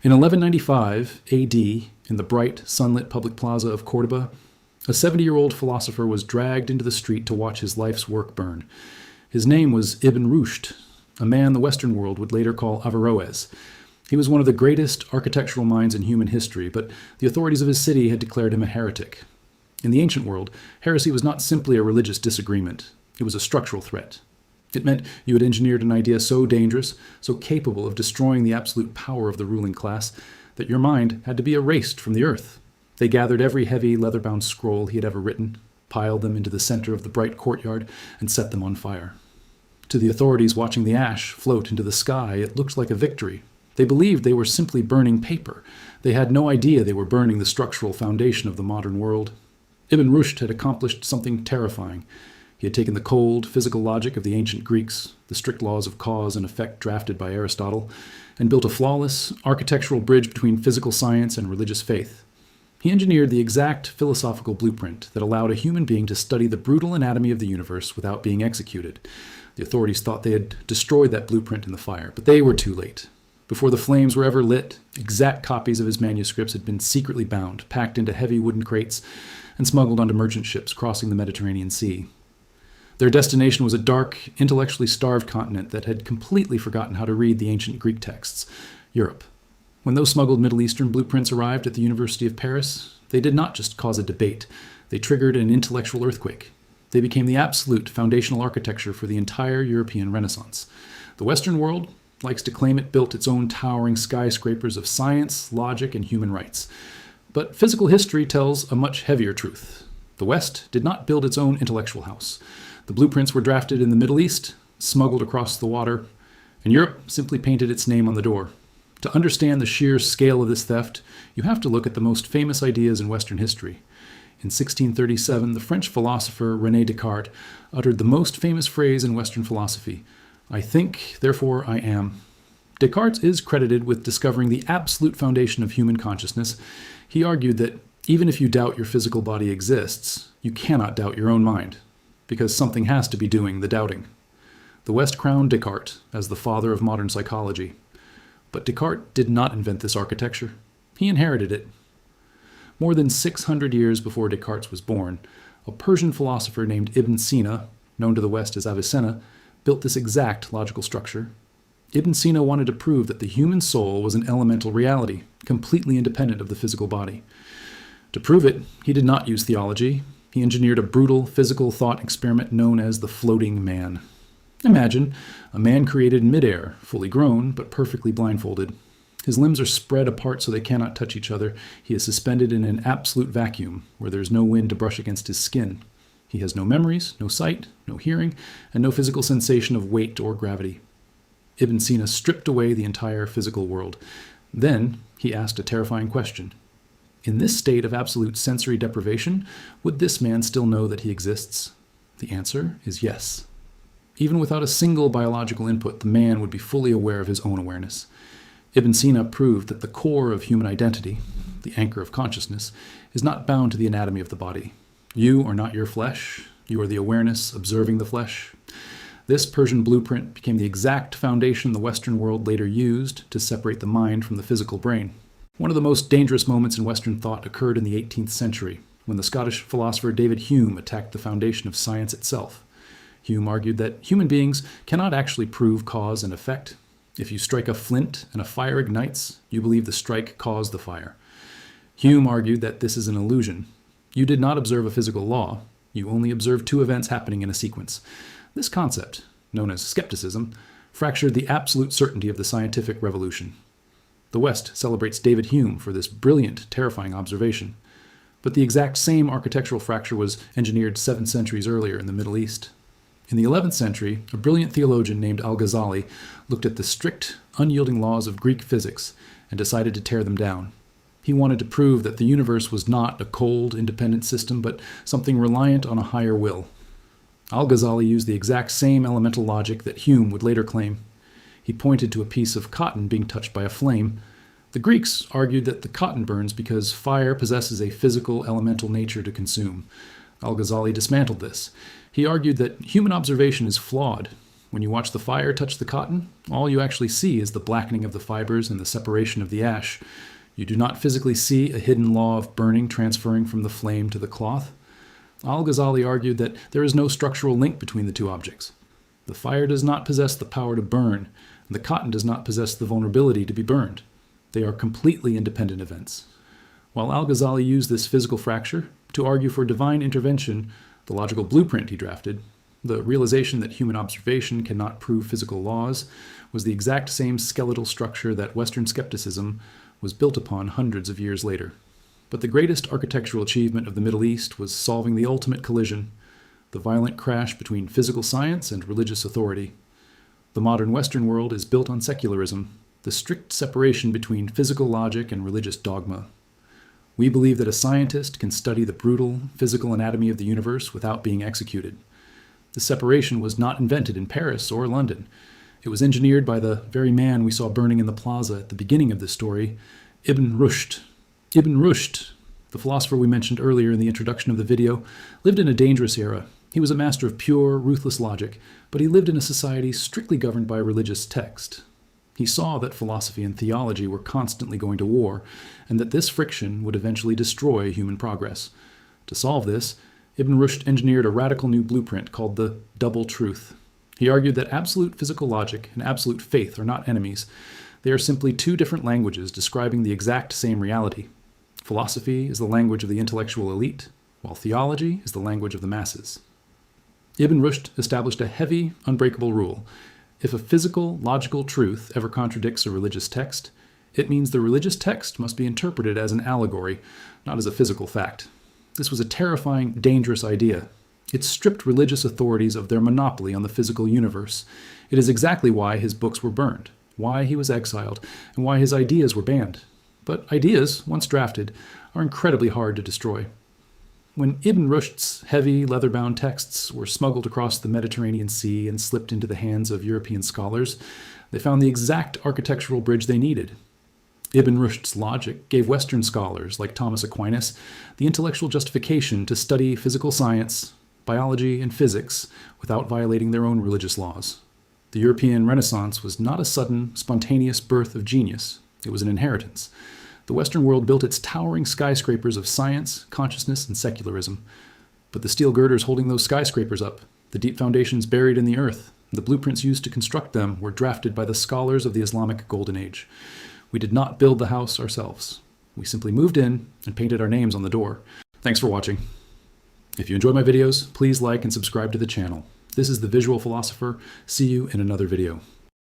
In 1195 AD, in the bright, sunlit public plaza of Córdoba, a 70-year-old philosopher was dragged into the street to watch his life's work burn. His name was Ibn Rushd, a man the Western world would later call Averroes. He was one of the greatest architectural minds in human history, but the authorities of his city had declared him a heretic. In the ancient world, heresy was not simply a religious disagreement. It was a structural threat. It meant you had engineered an idea so dangerous, so capable of destroying the absolute power of the ruling class, that your mind had to be erased from the earth. They gathered every heavy, leather-bound scroll he had ever written, piled them into the center of the bright courtyard, and set them on fire. To the authorities watching the ash float into the sky, it looked like a victory. They believed they were simply burning paper. They had no idea they were burning the structural foundation of the modern world. Ibn Rushd had accomplished something terrifying. He had taken the cold, physical logic of the ancient Greeks, the strict laws of cause and effect drafted by Aristotle, and built a flawless, architectural bridge between physical science and religious faith. He engineered the exact philosophical blueprint that allowed a human being to study the brutal anatomy of the universe without being executed. The authorities thought they had destroyed that blueprint in the fire, but they were too late. Before the flames were ever lit, exact copies of his manuscripts had been secretly bound, packed into heavy wooden crates, and smuggled onto merchant ships crossing the Mediterranean Sea. Their destination was a dark, intellectually starved continent that had completely forgotten how to read the ancient Greek texts, Europe. When those smuggled Middle Eastern blueprints arrived at the University of Paris, they did not just cause a debate. They triggered an intellectual earthquake. They became the absolute foundational architecture for the entire European Renaissance. The Western world likes to claim it built its own towering skyscrapers of science, logic, and human rights. But physical history tells a much heavier truth. The West did not build its own intellectual house. The blueprints were drafted in the Middle East, smuggled across the water, and Europe simply painted its name on the door. To understand the sheer scale of this theft, you have to look at the most famous ideas in Western history. In 1637, the French philosopher René Descartes uttered the most famous phrase in Western philosophy, "I think, therefore I am." Descartes is credited with discovering the absolute foundation of human consciousness. He argued that even if you doubt your physical body exists, you cannot doubt your own mind, because something has to be doing the doubting. The West crowned Descartes as the father of modern psychology. But Descartes did not invent this architecture. He inherited it. More than 600 years before Descartes was born, a Persian philosopher named Ibn Sina, known to the West as Avicenna, built this exact logical structure. Ibn Sina wanted to prove that the human soul was an elemental reality, completely independent of the physical body. To prove it, he did not use theology. He engineered a brutal physical thought experiment known as the floating man. Imagine a man created in midair, fully grown, but perfectly blindfolded. His limbs are spread apart so they cannot touch each other. He is suspended in an absolute vacuum, where there is no wind to brush against his skin. He has no memories, no sight, no hearing, and no physical sensation of weight or gravity. Ibn Sina stripped away the entire physical world. Then he asked a terrifying question. In this state of absolute sensory deprivation, would this man still know that he exists? The answer is yes. Even without a single biological input, the man would be fully aware of his own awareness. Ibn Sina proved that the core of human identity, the anchor of consciousness, is not bound to the anatomy of the body. You are not your flesh. You are the awareness observing the flesh. This Persian blueprint became the exact foundation the Western world later used to separate the mind from the physical brain. One of the most dangerous moments in Western thought occurred in the 18th century, when the Scottish philosopher David Hume attacked the foundation of science itself. Hume argued that human beings cannot actually prove cause and effect. If you strike a flint and a fire ignites, you believe the strike caused the fire. Hume argued that this is an illusion. You did not observe a physical law. You only observed two events happening in a sequence. This concept, known as skepticism, fractured the absolute certainty of the scientific revolution. The West celebrates David Hume for this brilliant, terrifying observation. But the exact same architectural fracture was engineered 7 centuries earlier in the Middle East. In the 11th century, a brilliant theologian named Al-Ghazali looked at the strict, unyielding laws of Greek physics and decided to tear them down. He wanted to prove that the universe was not a cold, independent system, but something reliant on a higher will. Al-Ghazali used the exact same elemental logic that Hume would later claim. He pointed to a piece of cotton being touched by a flame. The Greeks argued that the cotton burns because fire possesses a physical, elemental nature to consume. Al-Ghazali dismantled this. He argued that human observation is flawed. When you watch the fire touch the cotton, all you actually see is the blackening of the fibers and the separation of the ash. You do not physically see a hidden law of burning transferring from the flame to the cloth. Al-Ghazali argued that there is no structural link between the two objects. The fire does not possess the power to burn, and the cotton does not possess the vulnerability to be burned. They are completely independent events. While Al-Ghazali used this physical fracture to argue for divine intervention, the logical blueprint he drafted, the realization that human observation cannot prove physical laws, was the exact same skeletal structure that Western skepticism was built upon hundreds of years later. But the greatest architectural achievement of the Middle East was solving the ultimate collision, the violent crash between physical science and religious authority. The modern Western world is built on secularism, the strict separation between physical logic and religious dogma. We believe that a scientist can study the brutal physical anatomy of the universe without being executed. The separation was not invented in Paris or London. It was engineered by the very man we saw burning in the plaza at the beginning of this story, Ibn Rushd. Ibn Rushd, the philosopher we mentioned earlier in the introduction of the video, lived in a dangerous era. He was a master of pure, ruthless logic, but he lived in a society strictly governed by religious text. He saw that philosophy and theology were constantly going to war, and that this friction would eventually destroy human progress. To solve this, Ibn Rushd engineered a radical new blueprint called the double truth. He argued that absolute physical logic and absolute faith are not enemies. They are simply two different languages describing the exact same reality. Philosophy is the language of the intellectual elite, while theology is the language of the masses. Ibn Rushd established a heavy, unbreakable rule. If a physical, logical truth ever contradicts a religious text, it means the religious text must be interpreted as an allegory, not as a physical fact. This was a terrifying, dangerous idea. It stripped religious authorities of their monopoly on the physical universe. It is exactly why his books were burned, why he was exiled, and why his ideas were banned. But ideas, once drafted, are incredibly hard to destroy. When Ibn Rushd's heavy, leather-bound texts were smuggled across the Mediterranean Sea and slipped into the hands of European scholars, they found the exact architectural bridge they needed. Ibn Rushd's logic gave Western scholars, like Thomas Aquinas, the intellectual justification to study physical science, biology, and physics without violating their own religious laws. The European Renaissance was not a sudden, spontaneous birth of genius. It was an inheritance. The Western world built its towering skyscrapers of science, consciousness, and secularism. But the steel girders holding those skyscrapers up, the deep foundations buried in the earth, the blueprints used to construct them were drafted by the scholars of the Islamic Golden Age. We did not build the house ourselves. We simply moved in and painted our names on the door. Thanks for watching. If you enjoyed my videos, please like and subscribe to the channel. This is The Visual Philosopher. See you in another video.